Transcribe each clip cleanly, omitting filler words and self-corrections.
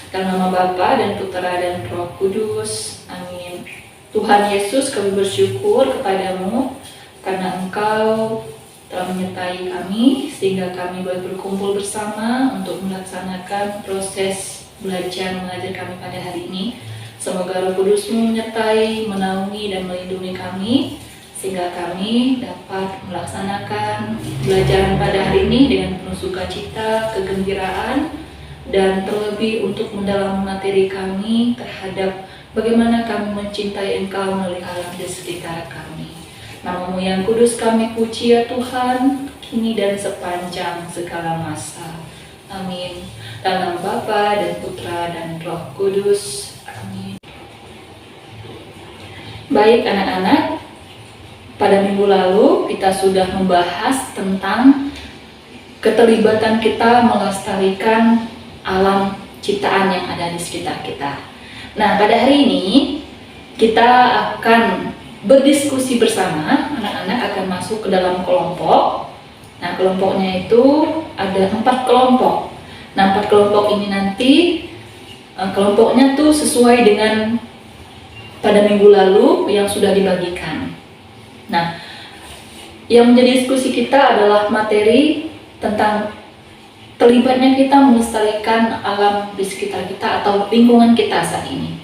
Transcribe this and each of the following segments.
Dalam nama Bapa dan Putera dan Roh Kudus. Amin. Tuhan Yesus, kami bersyukur kepadamu karena Engkau telah menyertai kami sehingga kami boleh berkumpul bersama untuk melaksanakan proses belajar mengajar kami pada hari ini. Semoga Roh Kudus-Mu menyertai, menaungi dan melindungi kami sehingga kami dapat melaksanakan pelajaran pada hari ini dengan penuh sukacita, kegembiraan, dan terlebih untuk mendalami materi kami terhadap bagaimana kami mencintai Engkau melalui alam di sekitar kami. Nama-Mu yang kudus kami puji ya Tuhan, kini dan sepanjang segala masa. Amin. Dalam nama Bapa dan Putra dan Roh Kudus. Amin. Baik anak-anak, pada minggu lalu kita sudah membahas tentang keterlibatan kita melestarikan alam ciptaan yang ada di sekitar kita. Nah, pada hari ini kita akan berdiskusi bersama. Anak-anak akan masuk ke dalam kelompok. Nah, kelompoknya itu ada 4 kelompok. Nah, 4 kelompok ini nanti kelompoknya tuh sesuai dengan pada minggu lalu yang sudah dibagikan. Nah, yang menjadi diskusi kita adalah materi tentang terlibatnya kita melestarikan alam di sekitar kita atau lingkungan kita saat ini.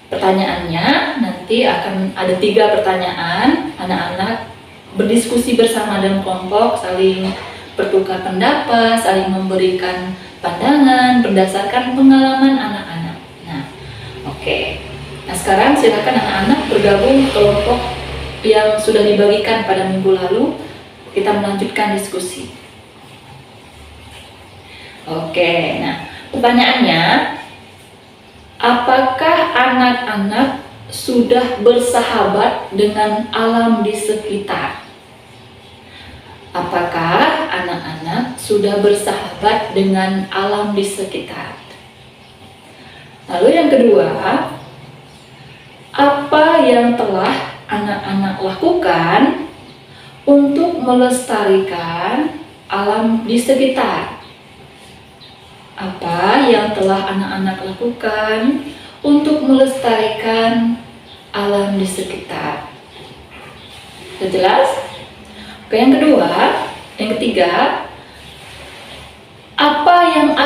Pertanyaannya nanti akan ada 3 pertanyaan. Anak-anak berdiskusi bersama dalam kelompok, saling bertukar pendapat, saling memberikan pandangan berdasarkan pengalaman anak-anak. Nah, oke. Nah, sekarang silakan anak-anak bergabung kelompok yang sudah dibagikan pada minggu lalu. Kita melanjutkan diskusi. Oke, nah pertanyaannya, apakah anak-anak sudah bersahabat dengan alam di sekitar? Apakah anak-anak sudah bersahabat dengan alam di sekitar? Lalu yang kedua, apa yang telah anak-anak lakukan untuk melestarikan alam di sekitar? Apa yang telah anak-anak lakukan untuk melestarikan alam di sekitar? Sudah jelas? Oke, yang kedua, yang ketiga, apa yang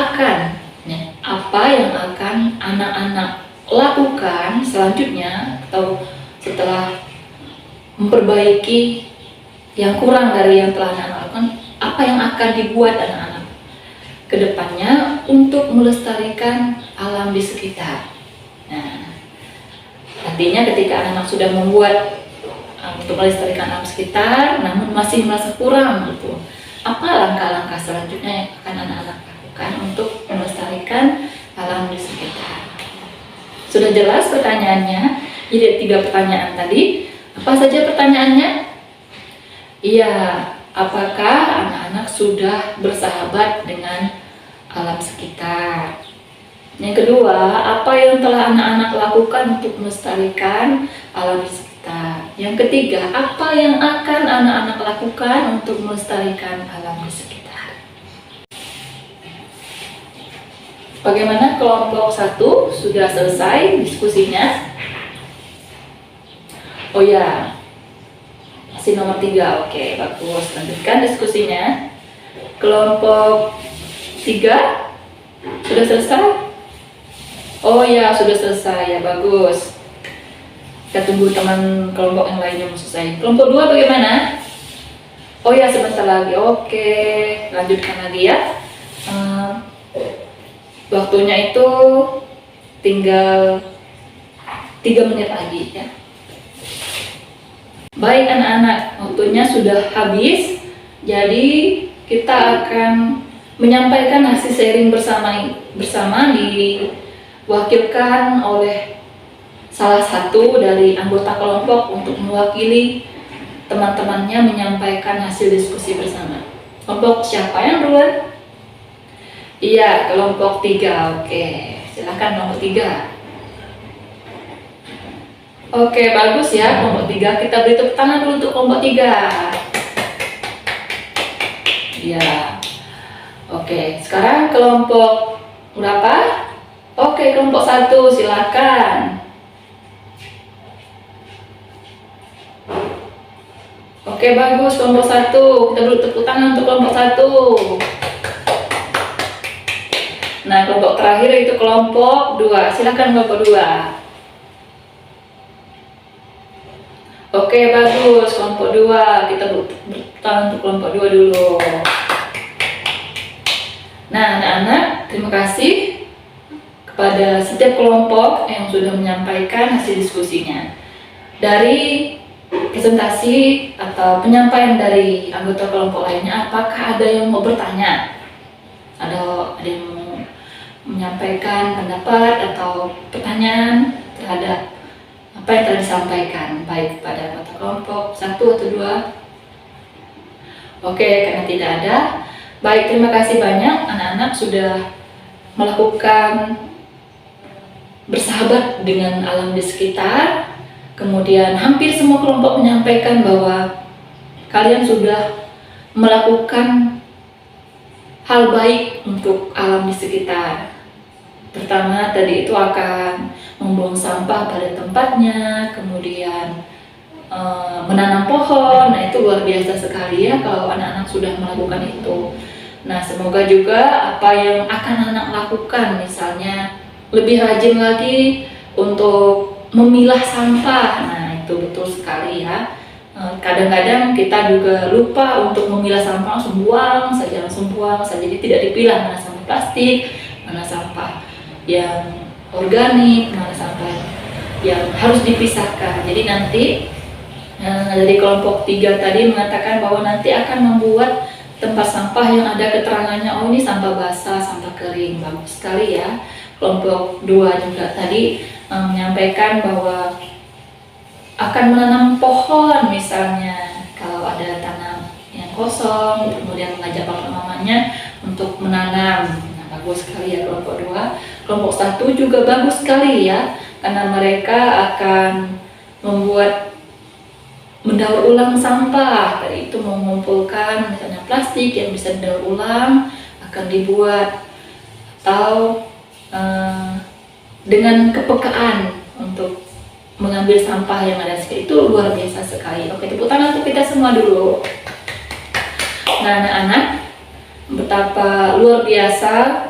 akan anak-anak lakukan selanjutnya atau setelah memperbaiki yang kurang dari yang telah anak-anak lakukan? Apa yang akan dibuat anak-anak kedepannya untuk melestarikan alam di sekitar? Nah, artinya ketika anak-anak sudah membuat untuk melestarikan alam sekitar, namun masih merasa kurang gitu, apa langkah-langkah selanjutnya yang akan anak-anak lakukan untuk melestarikan alam di sekitar? Sudah jelas pertanyaannya? Jadi 3 pertanyaan tadi. Apa saja pertanyaannya? Iya. Apakah anak-anak sudah bersahabat dengan alam sekitar? Yang kedua, apa yang telah anak-anak lakukan untuk melestarikan alam di sekitar? Yang ketiga, apa yang akan anak-anak lakukan untuk melestarikan alam di sekitar? Bagaimana kelompok 1 sudah selesai diskusinya? Oh ya, masih nomor 3, oke, bagus. Lanjutkan diskusinya. Kelompok 3 sudah selesai? Oh ya, sudah selesai ya, bagus. Kita tunggu teman kelompok yang lainnya mau selesai. Kelompok 2 bagaimana? Oh ya, sebentar lagi. Oke, lanjutkan lagi ya. Waktunya itu tinggal 3 menit lagi ya. Baik anak-anak, waktunya sudah habis. Jadi kita akan menyampaikan hasil sharing bersama diwakilkan oleh salah satu dari anggota kelompok untuk mewakili teman-temannya menyampaikan hasil diskusi bersama. Kelompok siapa yang duluan? Iya, kelompok 3. Oke, silakan kelompok 3. Oke, bagus ya kelompok 3. Kita beri tepuk tangan dulu untuk kelompok 3. Iya. Oke, sekarang kelompok berapa? Oke, Oke, kelompok 1 silakan. Oke, bagus kelompok 1. Kita beri tepuk tangan untuk kelompok 1. Nah, kelompok terakhir itu kelompok 2. Silakan kelompok 2. Oke, bagus kelompok 2. Kita beri tangan untuk kelompok 2 dulu. Nah, anak-anak, terima kasih kepada setiap kelompok yang sudah menyampaikan hasil diskusinya. Dari presentasi atau penyampaian dari anggota kelompok lainnya, apakah ada yang mau bertanya? Ada yang mau menyampaikan pendapat atau pertanyaan terhadap apa yang telah disampaikan, baik pada anggota kelompok 1 atau 2? Oke, karena tidak ada. Baik, terima kasih banyak anak-anak sudah melakukan bersahabat dengan alam di sekitar. Kemudian hampir semua kelompok menyampaikan bahwa kalian sudah melakukan hal baik untuk alam di sekitar. Pertama tadi itu akan membuang sampah pada tempatnya, kemudian menanam pohon. Nah, itu luar biasa sekali ya kalau anak-anak sudah melakukan itu. Nah, semoga juga apa yang akan anak lakukan, misalnya lebih rajin lagi untuk memilah sampah. Nah, itu betul sekali ya. Kadang-kadang kita juga lupa untuk memilah sampah, langsung buang saja. Jadi tidak dipilah mana sampah plastik, mana sampah yang organik, mana sampah yang harus dipisahkan. Jadi nanti dari kelompok 3 tadi mengatakan bahwa nanti akan membuat tempat sampah yang ada keterangannya, oh ini sampah basah, sampah kering. Bagus sekali ya. Kelompok 2 juga tadi menyampaikan bahwa akan menanam pohon, misalnya kalau ada tanah yang kosong, kemudian mengajak papa mamanya untuk menanam. Nah, bagus sekali ya kelompok 2. Kelompok 1 juga bagus sekali ya, karena mereka akan mendaur ulang sampah. Tadi itu mengumpulkan misalnya plastik yang bisa didaur ulang, akan dibuat, atau dengan kepekaan untuk mengambil sampah yang ada sekitar. Itu luar biasa sekali. Oke, tepuk tangan untuk kita semua dulu. Nah, anak-anak, betapa luar biasa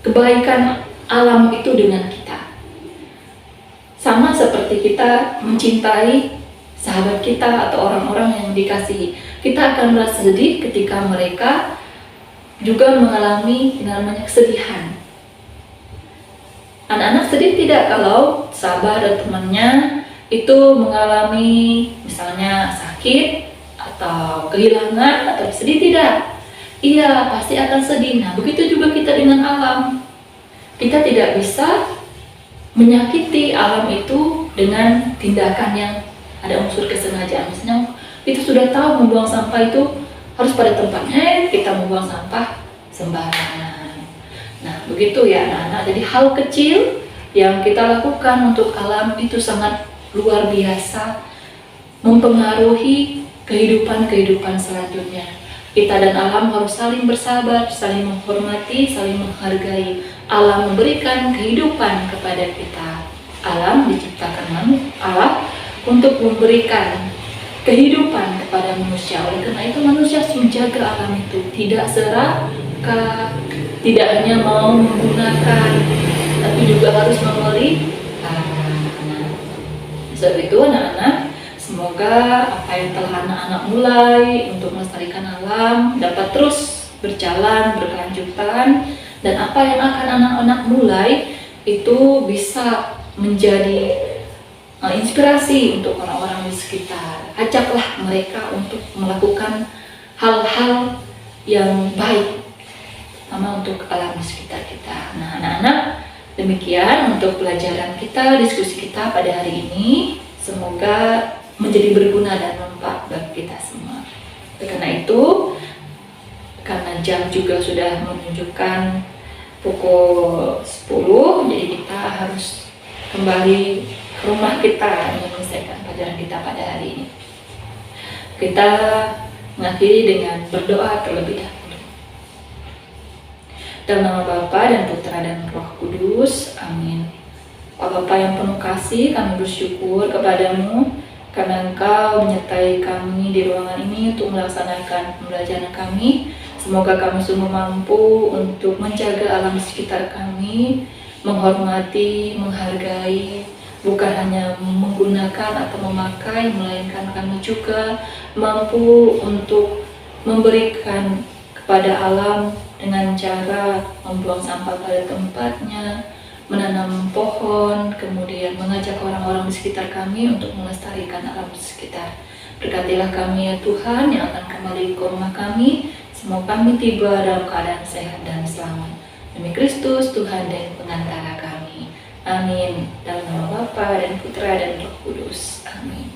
kebaikan alam itu dengan kita. Sama seperti kita mencintai sahabat kita atau orang-orang yang dikasihi. Kita akan merasa sedih ketika mereka juga mengalami namanya kesedihan. Anak-anak sedih tidak kalau sahabat dan temannya itu mengalami misalnya sakit atau kehilangan atau sedih? Tidak. Iya, pasti akan sedih. Nah, begitu juga kita dengan alam. Kita tidak bisa menyakiti alam itu dengan tindakan yang ada unsur kesengajaan. Misalnya kita sudah tahu membuang sampah itu harus pada tempatnya, kita membuang sampah sembarangan. Nah, begitu ya anak-anak. Jadi hal kecil yang kita lakukan untuk alam itu sangat luar biasa mempengaruhi kehidupan selanjutnya. Kita dan alam harus saling bersahabat, saling menghormati, saling menghargai. Alam memberikan kehidupan kepada kita. Alam diciptakan Allah untuk memberikan kehidupan kepada manusia. Oleh karena itu manusia harus menjaga alam itu, tidak serakah, tidak hanya mau menggunakan, tapi juga harus memelihara. Sebab itu anak-anak, semoga apa yang telah anak-anak mulai untuk melestarikan alam dapat terus berjalan, berkelanjutan, dan apa yang akan anak-anak mulai itu bisa menjadi inspirasi untuk orang-orang di sekitar. Ajaklah mereka untuk melakukan hal-hal yang baik, sama untuk alam di sekitar kita. Nah, anak-anak, demikian untuk pelajaran kita, diskusi kita pada hari ini. Semoga menjadi berguna dan bermanfaat bagi kita semua. Karena itu, karena jam juga sudah menunjukkan pukul 10, jadi kita harus kembali ke rumah kita menyelesaikan pelajaran kita pada hari ini. Kita mengakhiri dengan berdoa terlebih dahulu. Dalam nama Bapa dan Putra dan Roh Kudus. kasih, kami bersyukur kepadamu karena Engkau menyertai kami di ruangan ini untuk melaksanakan pembelajaran kami. Semoga kami sungguh mampu untuk menjaga alam sekitar kami, menghormati, menghargai, bukan hanya menggunakan atau memakai, melainkan kami juga mampu untuk memberikan kepada alam dengan cara membuang sampah pada tempatnya, menanam pohon, kemudian mengajak orang-orang di sekitar kami untuk melestarikan alam sekitar. Berkatilah kami ya Tuhan yang akan kembali ke rumah kami. Semoga kami tiba dalam keadaan sehat dan selamat. Demi Kristus Tuhan dan pengantara kami. Amin. Dalam nama Bapa dan Putra dan Roh Kudus. Amin.